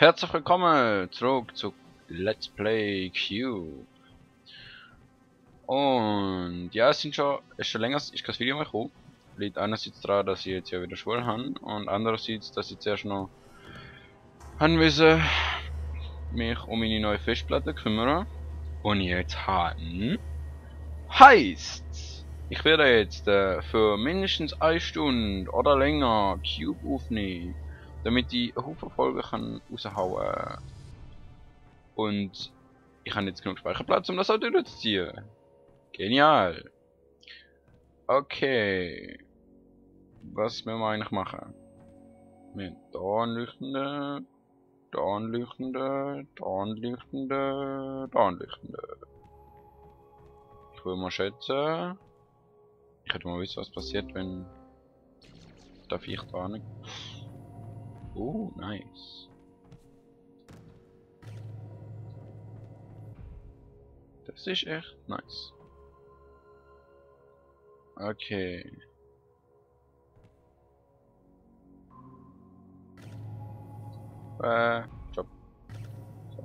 Herzlich willkommen zurück zu Let's Play Cube. Und ja, es ist schon länger ist kein Video mehr gekommen. Liegt einerseits daran, dass ich jetzt ja wieder Schule habe und andererseits, dass ich zuerst noch haben müssen mich um meine neue Festplatte kümmern. Und jetzt haben heißt, ich werde jetzt für mindestens 1 Stunde oder länger Cube aufnehmen, damit ich einen Haufen Folgen kann raushauen. Und ich habe jetzt genug Speicherplatz, um das auch durchzuziehen. Genial. Okay. Was müssen wir eigentlich machen? Wir haben da einen leuchtenden, da einen leuchtenden, da einen leuchtenden, da einen leuchtenden. Ich will mal schätzen. Ich hätte mal wissen, was passiert, wenn da Viech da nicht. Oh, nice. Das ist echt nice. Okay. Job. So.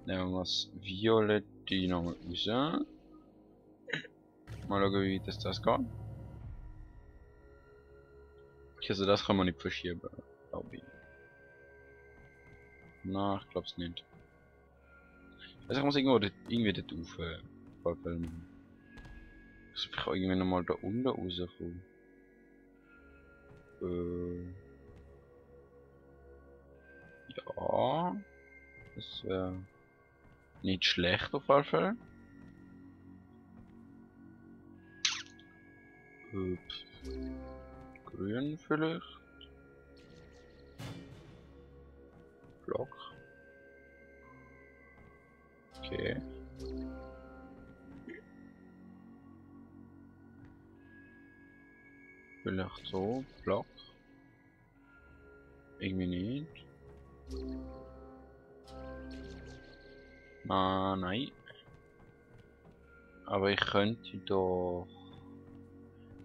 Nehmen wir das Violette nochmal raus. Mal schauen, wie das geht. Okay, also das kann man nicht verschieben, glaube ich. Na, ich glaube es nicht. Also ich muss irgendwie dort rauf. Ich kann irgendwie nochmal da unten rauskommen. Ja. Das wäre nicht schlecht auf jeden Fall. Grün vielleicht. Block. Okay. Vielleicht so, Block. Irgendwie nicht. Ah, nein. Aber ich könnte doch.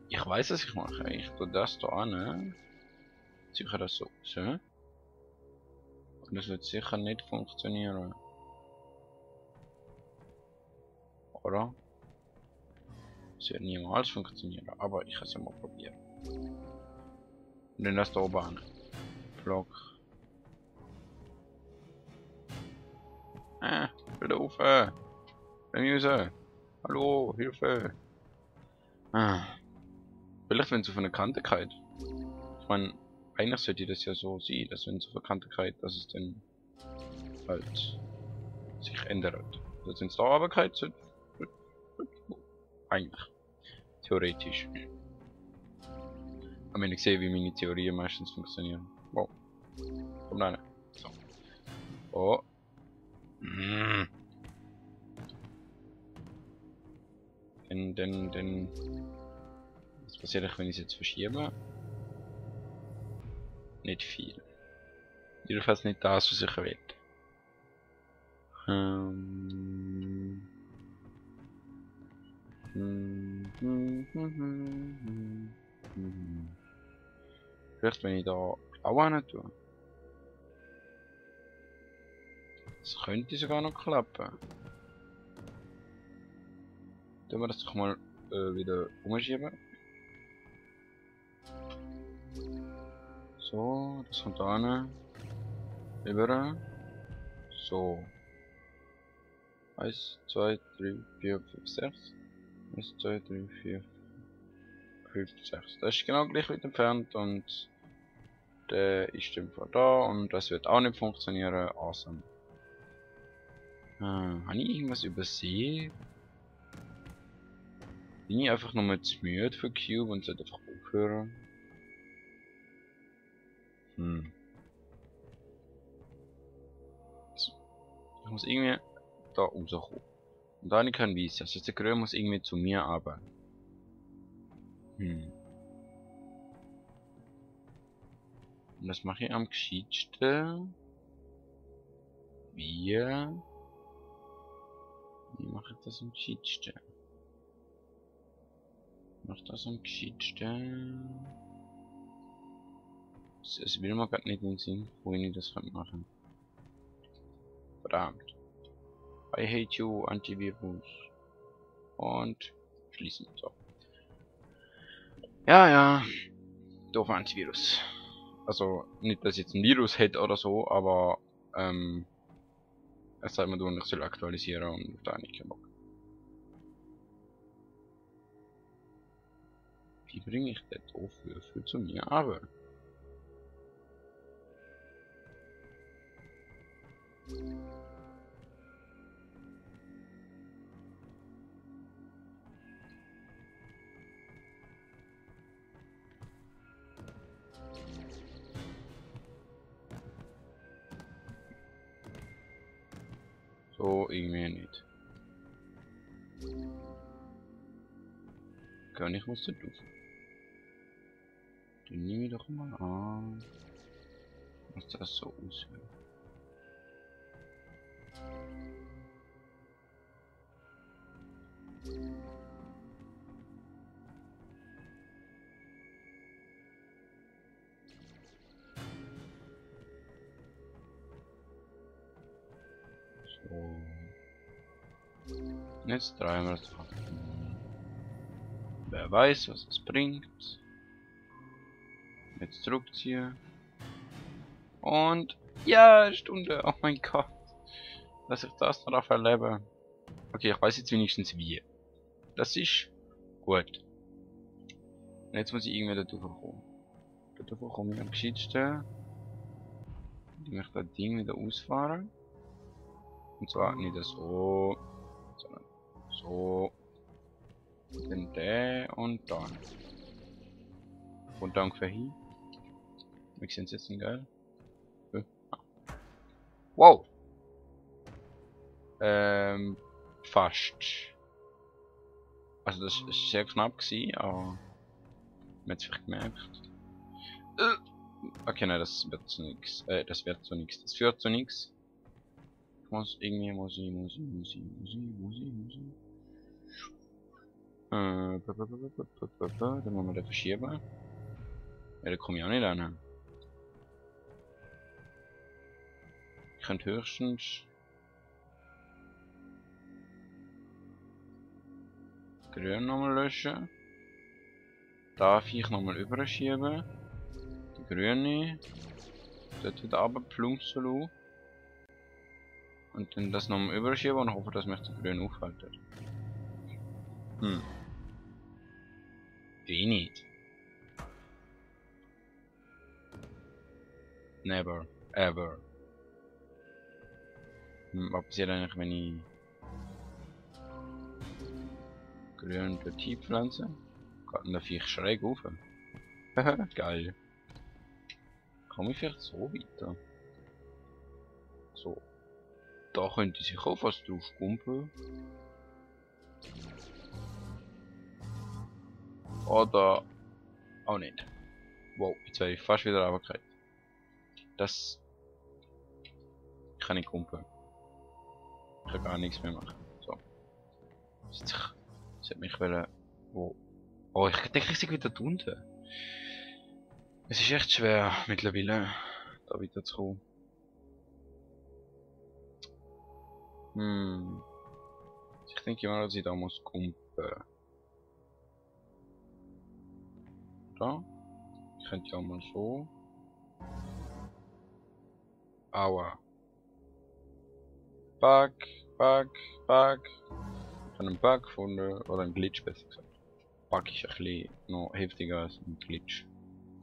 Ich weiß, was ich mache. Ich tue das hier an. Sicher das so raus. Und das wird sicher nicht funktionieren. Oder? Es wird niemals funktionieren. Aber ich kann es ja mal probieren. Und dann das da oben an. Block. Wieder auf. Gemüse. Hallo, Hilfe. Vielleicht wenn es auf eine Kante geht. Ich meine, eigentlich sollte das ja so sein, dass wenn es auf eine Kante geht, dass es dann halt sich ändert. Also wenn es da aber geht, sollte eigentlich. Theoretisch. Aber wenn ich sehe, wie meine Theorien meistens funktionieren. Wow. Komm rein. So. Oh. Denn. Was passiert, wenn ich es jetzt verschiebe? Nicht viel. Jedenfalls nicht das, was ich will. Vielleicht wenn ich da auch hin tue. Das könnte sogar noch klappen. Tun wir das doch mal wieder umschieben. So, das kommt da hin. Rüber. So. 1, 2, 3, 4, 5, 6. 1, 2, 3, 4, 5, 6. Das ist genau gleich weit entfernt und der ist einfach da und das wird auch nicht funktionieren. Awesome. Habe ich irgendwas übersehen? Bin ich einfach nur zu müde für Cube und sollte einfach aufhören? Ich muss irgendwie da rauskommen. Und da nicht können weiss. Also der Grün muss irgendwie zu mir arbeiten. Und das mache ich am gescheitsten. Wie mache ich das am gescheitsten? Mach das am gescheitsten. Es will mir gerade nicht in den Sinn, wo ich das machen kann. Verdammt. I hate you, Antivirus. Und schließen. So. Ja, ja. Doofer Antivirus. Also, nicht, dass ich jetzt ein Virus hätte oder so, aber es sagt mir nur, ich soll aktualisieren und da nicht keinen Bock. Wie bringe ich den Würfel zu mir? Aber. So, irgendwie nicht. Kann ich was zu tun? Dann nehme ich doch mal an, was das so aussieht. So. Jetzt drehen wir es ab. Wer weiß, was es bringt. Jetzt zurückziehen. Und ja, Stunde. Oh mein Gott. Dass ich das noch erlebe. Okay, ich weiß jetzt wenigstens wie. Das ist gut. Und jetzt muss ich irgendwie da durchkommen. Da komme ich am geschicktesten. Ich möchte das Ding wieder ausfahren. Und zwar nicht so, sondern so. Dann der und dann. Und dann ungefähr hin. Wie sehen sie jetzt denn geil? Wow! Fast. Also das ist sehr knapp gewesen, aber man hat es vielleicht gemerkt. Okay, nein, das wird zu nichts. Das wird zu nichts. Das führt zu nichts. Ich muss irgendwie, muss ich. Dann müssen wir den verschieben. Ja, da komme ich auch nicht an. Ich könnte höchstens grün nochmal löschen. Darf ich nochmal überschieben. Die grüne. Dort wieder runterplumpsen. Und dann das nochmal überschieben und hoffe, dass mich der grün aufhält. Wie nicht? Never. Ever. Was passiert eigentlich, wenn ich grün dort hinpflanze? Geht denn der Viech schräg rauf? Geil. Komme ich vielleicht so weiter? So. Da könnte sich auch was drauf kumpeln. Oder auch nicht. Wow, jetzt werde ich fast wieder runtergekriegt. Das kann ich kumpeln. Ich kann gar nichts mehr machen. So. Jetzt hat mich wollen. Wo? Oh, ich denke, ich bin wieder da unten. Es ist echt schwer mittlerweile, da wieder zu kommen. Ich denke immer, dass ich da muss kumpen. Da. Ich könnte ja mal so. Aua. Bug. Ich habe einen Bug gefunden, oder einen Glitch besser gesagt. Bug ist ein bisschen noch heftiger als ein Glitch.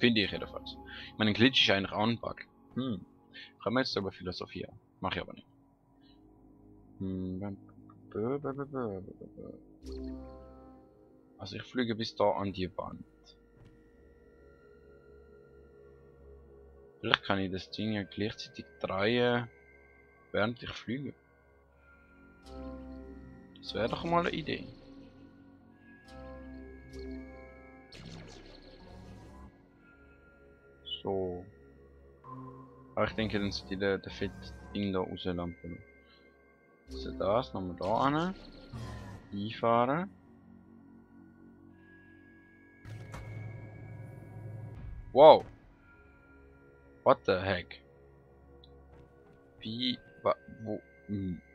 Finde ich jedenfalls. Ich meine, ein Glitch ist eigentlich auch ein Bug. Kann man jetzt aber philosophieren. Mach ich aber nicht. Also ich fliege bis da an die Wand. Vielleicht kann ich das Ding ja gleichzeitig drehen, während ich fliege. Das wäre doch mal eine Idee. So. Aber ich denke, dann sollte ich den fett Ding da rauslampen. Also das nochmal da an. Einfahren. Wow. What the heck? Wie, wo,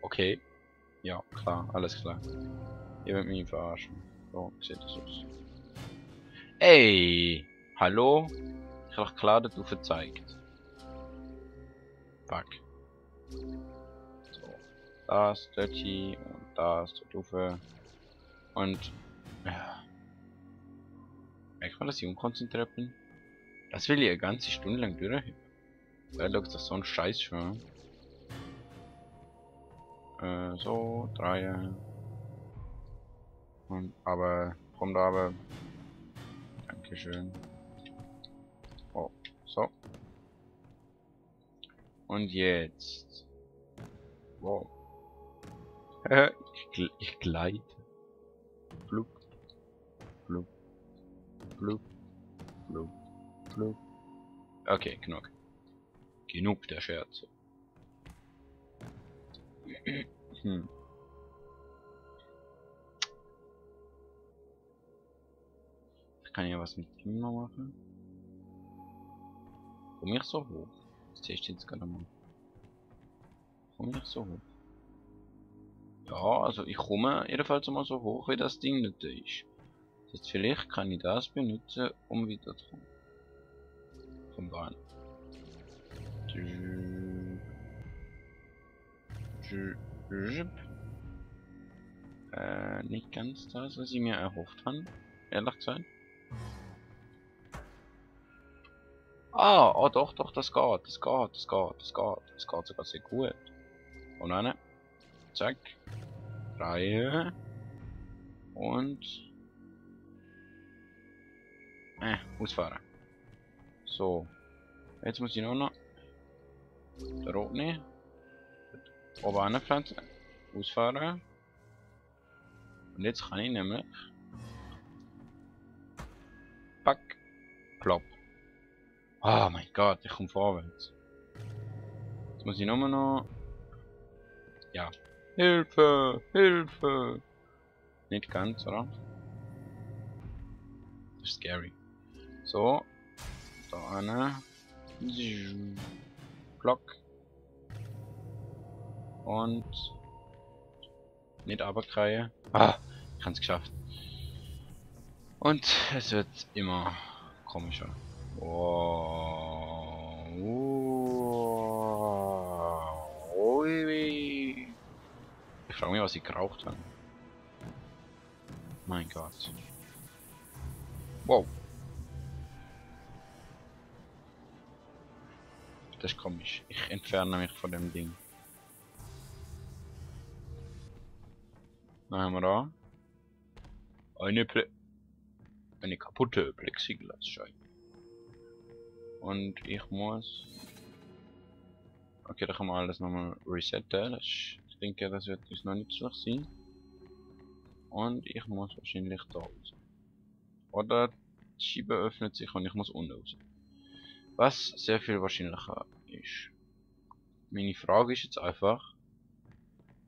okay. Ja, klar, alles klar. Ihr wollt mich verarschen. So sieht das aus. Ey! Hallo? Ich hab doch klar dort aufgezeigt. Fuck. So. Das dort hin und das dort rauf. Und... Ja. Merkt man, dass ich unkonzentriert bin? Das will ich eine ganze Stunde lang durchheben. Weil da ist das so ein Scheiß schon. So, 3. Und aber, kommt aber. Dankeschön. Oh, so. Und jetzt. Wow. ich gleite. Blub. Blub. Blub. Blub. Blub. Okay, genug. Genug der Scherze. hm. Ich kann ja was mit ihm noch machen. Komm ich so hoch? Das teste ich jetzt gerade mal. Komm ich so hoch? Ja, also ich komme jedenfalls mal so hoch, wie das Ding nicht ist. Das heißt, vielleicht kann ich das benutzen, um weiterzukommen. Komm rein. Nicht ganz das, was ich mir erhofft habe. Ehrlich gesagt. Ah, oh doch, doch, das geht, das geht, das geht, das geht. Das geht sogar sehr gut. Und dann, zack. Reihe. Und... ausfahren. So. Jetzt muss ich nur noch... den Rot nehmen. Oben anpflanzen. Ausfahren. Und jetzt kann ich nämlich... Pack. Plopp. Oh mein Gott, ich komme vorwärts. Jetzt muss ich nur noch... Ja. Hilfe! Hilfe! Nicht ganz, oder? Das ist scary. So. Da eine. Block. Und... nicht runterkriegen. Ah! Ich hab's geschafft. Und es wird immer komischer. Wow. Ui. Ich frage mich, was sie geraucht haben. Mein Gott. Wow. Das ist komisch. Ich entferne mich von dem Ding. Dann haben wir da eine kaputte Plexiglasscheibe. Und ich muss... Okay, da kann man alles nochmal resetten. Ich denke, das wird uns noch nützlich sein. Und ich muss wahrscheinlich da raus. Oder die Scheibe öffnet sich und ich muss unten raus. Was sehr viel wahrscheinlicher ist. Meine Frage ist jetzt einfach,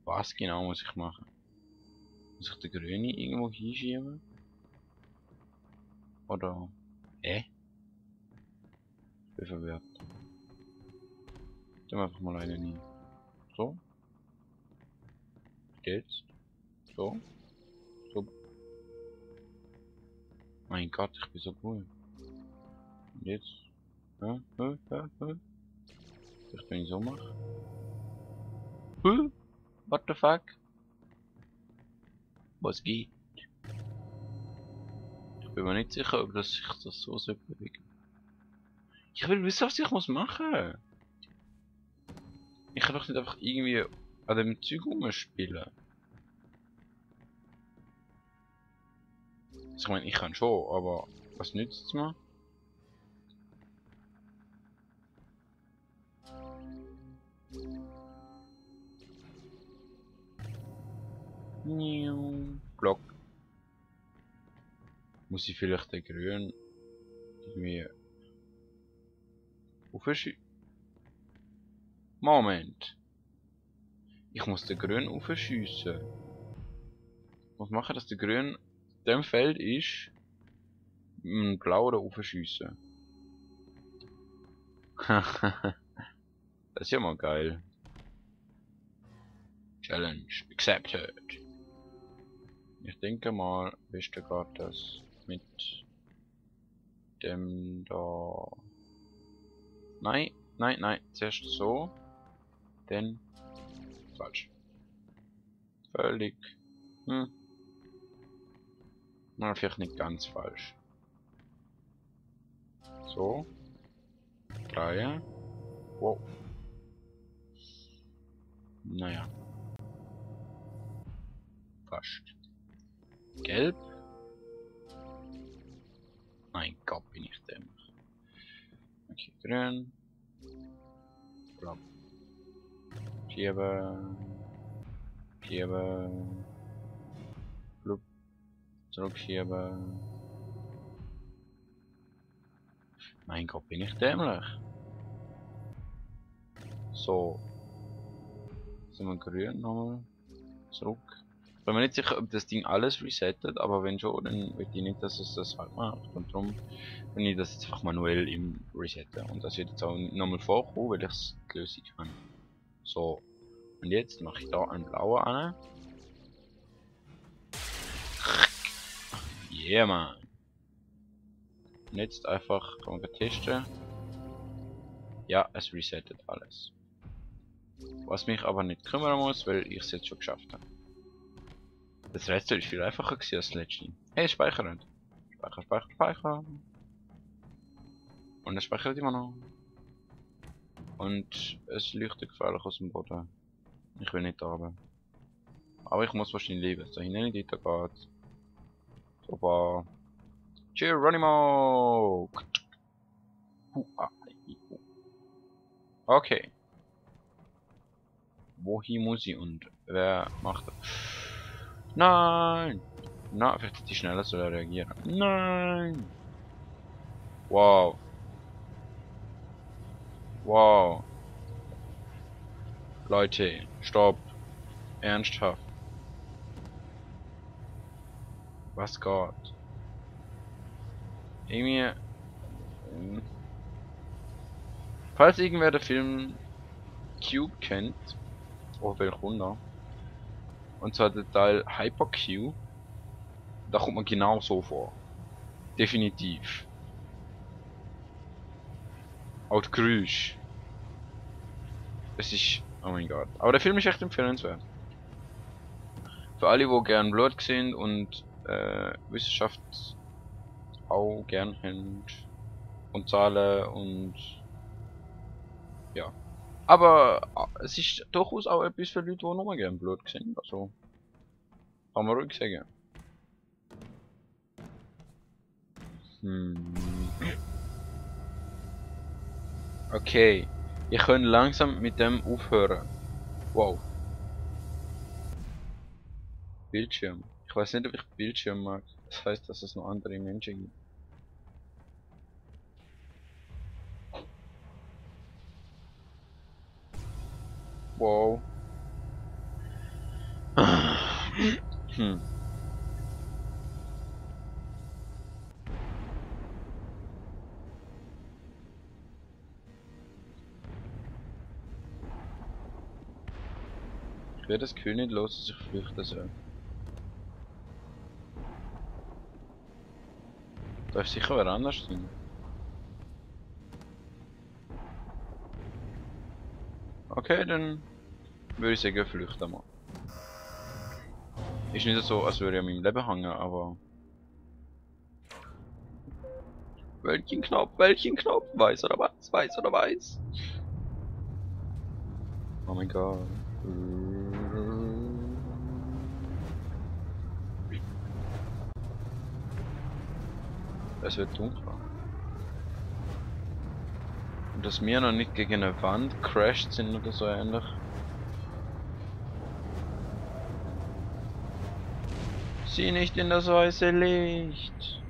was genau muss ich machen? Muss ich den Grünen irgendwo hinschieben? Oder... Ich bin verwirrt. Tun wir einfach mal einen hin. So. Geht's? So. So. Mein Gott, ich bin so cool. Und jetzt? Ich bin so mache. What the fuck? Was geht? Ich bin mir nicht sicher, ob das sich das so bewegt. Ich will wissen, was ich muss machen. Ich kann doch nicht einfach irgendwie an dem Zeug rumspielen. Ich meine, ich kann schon, aber was nützt es mir? Block. Muss ich vielleicht den Grün irgendwie aufschießen? Moment. Ich muss den Grün aufschiessen. Ich muss machen, dass der Grün in dem Feld ist. Einen blauen aufschiessen. Das ist ja mal geil. Challenge accepted. Ich denke mal, wisst ihr gerade das mit dem da. Nein, nein, nein. Zuerst so. Dann falsch. Völlig. Na, vielleicht nicht ganz falsch. So. 3. Wow. Naja. Fast. Gelb. Mein Gott, bin ich dämlich. Okay, grün. Blau. Schieben. Schieben. Blub. Zurückschieben. Mein Gott, bin ich dämlich. So. Sind wir grün nochmal. Zurück. Ich bin mir nicht sicher, ob das Ding alles resettet, aber wenn schon, dann will ich nicht, dass es das halt macht. Und darum bin ich das jetzt einfach manuell im Resetten. Und das wird jetzt auch nochmal vorkommen, weil ich die Lösung habe. So. Und jetzt mache ich da einen blauen an. Yeah, man. Und jetzt einfach, kann man testen. Ja, es resettet alles. Was mich aber nicht kümmern muss, weil ich es jetzt schon geschafft habe. Das Rätsel ist viel einfacher gewesen als das letzte. Hey, speichern. Speichern, speichern, speichern. Und es speichert immer noch. Und es leuchtet gefährlich aus dem Boden. Ich will nicht da haben. Aber ich muss wahrscheinlich leben. Da hinten nicht weitergeht. Super. Geronimo! Okay. Wohin muss ich und wer macht das? Nein! Na, vielleicht ist die schneller zu reagieren. Nein! Wow. Wow. Leute, stopp. Ernsthaft. Was geht? Irgendwie. Falls irgendwer den Film Cube kennt, oh welch Wunder. Und zwar der Teil Hyper Q, da kommt man genau so vor. Definitiv. Auch die Geräusche. Es ist. Oh mein Gott. Aber der Film ist echt empfehlenswert. Für alle, die gern Blut sind und Wissenschaft auch gern haben. Und Zahlen und. Ja. Aber es ist durchaus auch etwas für Leute, die nur gern Blut sehen. Also. Kann man ruhig sagen. Okay. Ich kann langsam mit dem aufhören. Wow. Bildschirm. Ich weiß nicht, ob ich Bildschirm mag. Das heißt, dass es noch andere Menschen gibt. Wow. Ich werde das Gefühl nicht los, dass ich flüchten soll. Darf sicher wer anders sein. Okay, dann würde ich sagen, flüchten mal. Ist nicht so, als würde ich an meinem Leben hängen, aber... Welchen Knopf? Welchen Knopf? Weiß oder weiß? Weiß oder weiß? Oh mein Gott. Es wird dunkler. Und dass wir noch nicht gegen eine Wand crashed sind oder so ähnlich. Sieh nicht in das weiße Licht.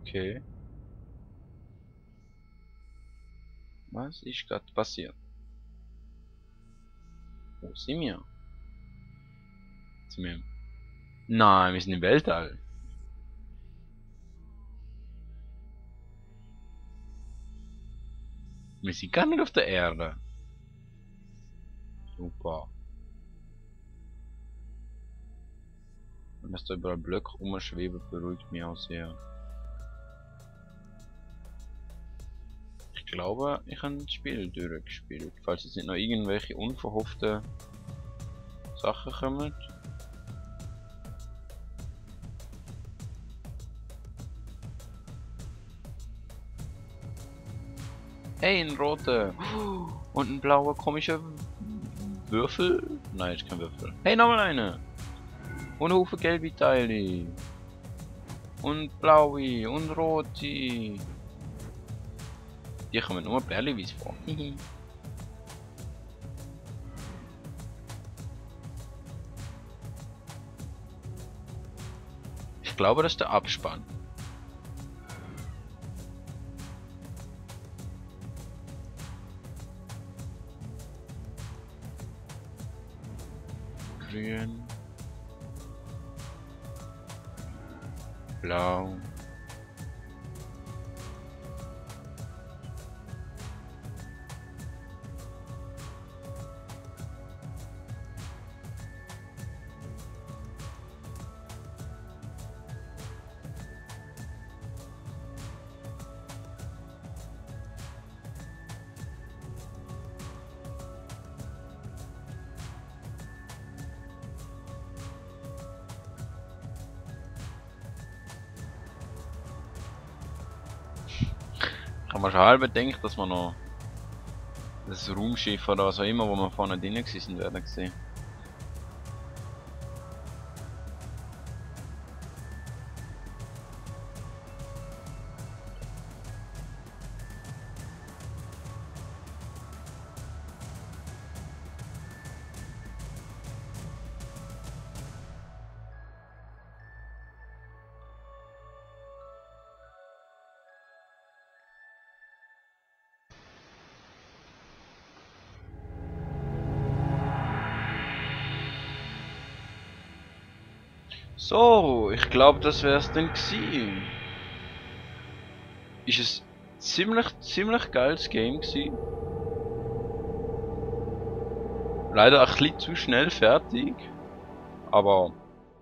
Okay. Was ist gerade passiert? Wo sind wir? Zu mir. Nein, wir sind im Weltall. Wir sind gar nicht auf der Erde. Super. Und dass da überall Blöcke rumschweben, beruhigt mich auch sehr. Ich glaube, ich habe das Spiel durchgespielt. Falls jetzt nicht noch irgendwelche unverhofften Sachen kommen. Hey, ein roter! Und ein blauer komischer Würfel? Nein, ist kein Würfel. Hey, nochmal eine! Und ein Haufen gelbe Teile. Und blaue und rote. Die kommen nur perleweise vor. Ich glaube, das ist der Abspann. Grün. Blau. Ich habe mir schon halb gedacht, dass wir noch das Raumschiff oder was auch immer, wo wir vorne drin sind, werden gesehen. So, ich glaube, das wär's dann gewesen. Ist es ziemlich geiles Game gewesen. Leider ein bisschen zu schnell fertig. Aber,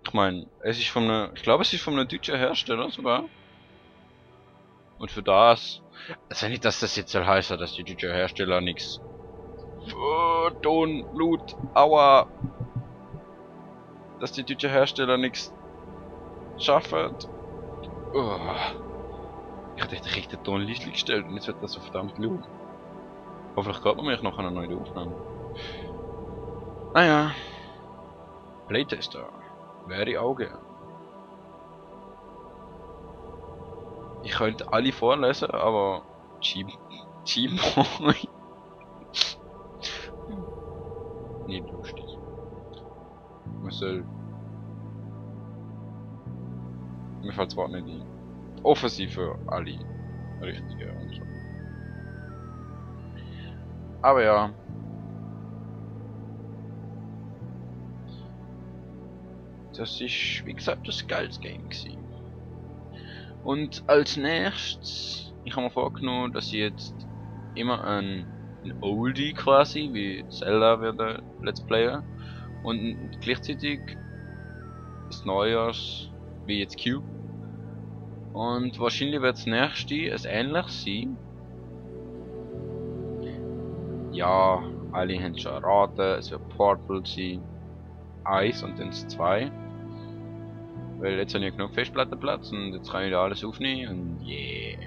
ich meine, es ist von einem, ich glaube, es ist von einem deutschen Hersteller sogar. Und für das, also nicht, dass das jetzt soll heißen, dass die deutschen Hersteller nichts Ton, Blut, Aua, dass die deutschen Hersteller nichts schaffen. Oh. Ich hätte echt richtig den Ton leise gestellt und jetzt wird das so verdammt laut. Hoffentlich geht man mich noch eine neue Aufnahme. Naja. Playtester. Wäre ich auch gern. Ich könnte alle vorlesen, aber G-Boy. Nicht lustig. Man soll. Mir fällt das Wort nicht ein. Offensiv für alle Richtige und so. Aber ja. Das ist, wie gesagt, das geiles Game gewesen. Und als nächstes, ich habe mir vorgenommen, dass ich jetzt immer ein Oldie quasi, wie Zelda werde Let's Player. Und gleichzeitig das Neujahrs, wie jetzt Cube. Und wahrscheinlich wird das nächste ein ähnliches sein. Ja, alle haben schon erraten, es wird Portal sein. 1 und dann 2. Weil jetzt habe ich genug Festplattenplatz und jetzt kann ich da alles aufnehmen und yeah.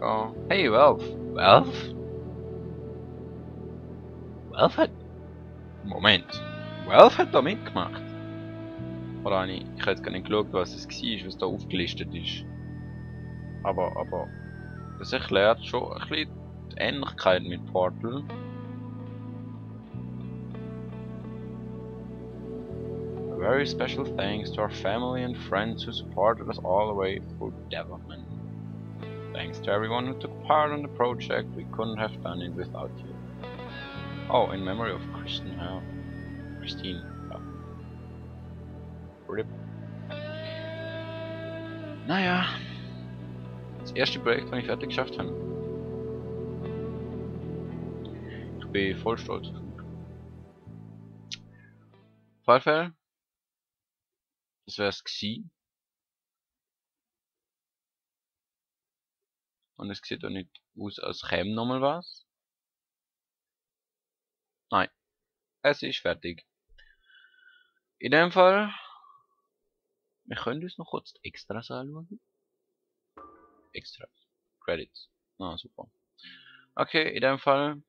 Ja. Hey Valve! Valve? Valve hat... Moment. Valve hat da mitgemacht. Oder habe ich habe jetzt gar nicht geschaut, was es war, was da aufgelistet ist. Aber das erklärt schon ein bisschen die Ähnlichkeit mit Portal. A very special thanks to our family and friends who supported us all the way through development. Thanks to everyone who took part on the project. We couldn't have done it without you. Oh, in memory of Christine. Ja. Christine. Ja. RIP. Naja. Das erste Projekt, das ich fertig geschafft habe. Ich bin voll stolz auf mich. Auf jeden Fall. Das wär's gewesen. Und es sieht auch nicht aus, als käme nochmal was. Nein. Es ist fertig. In dem Fall. Wir können uns noch kurz die Extras anschauen. Extras. Credits. Ah, super. Okay, in dem Fall.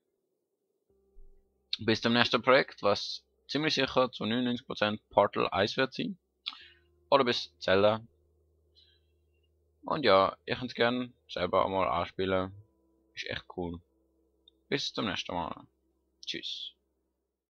Bis zum nächsten Projekt, was ziemlich sicher zu 99% Portal 1 wird sein. Oder bis Zelda. Und ja, ihr könnt es gerne selber einmal anspielen. Ist echt cool. Bis zum nächsten Mal. Tschüss.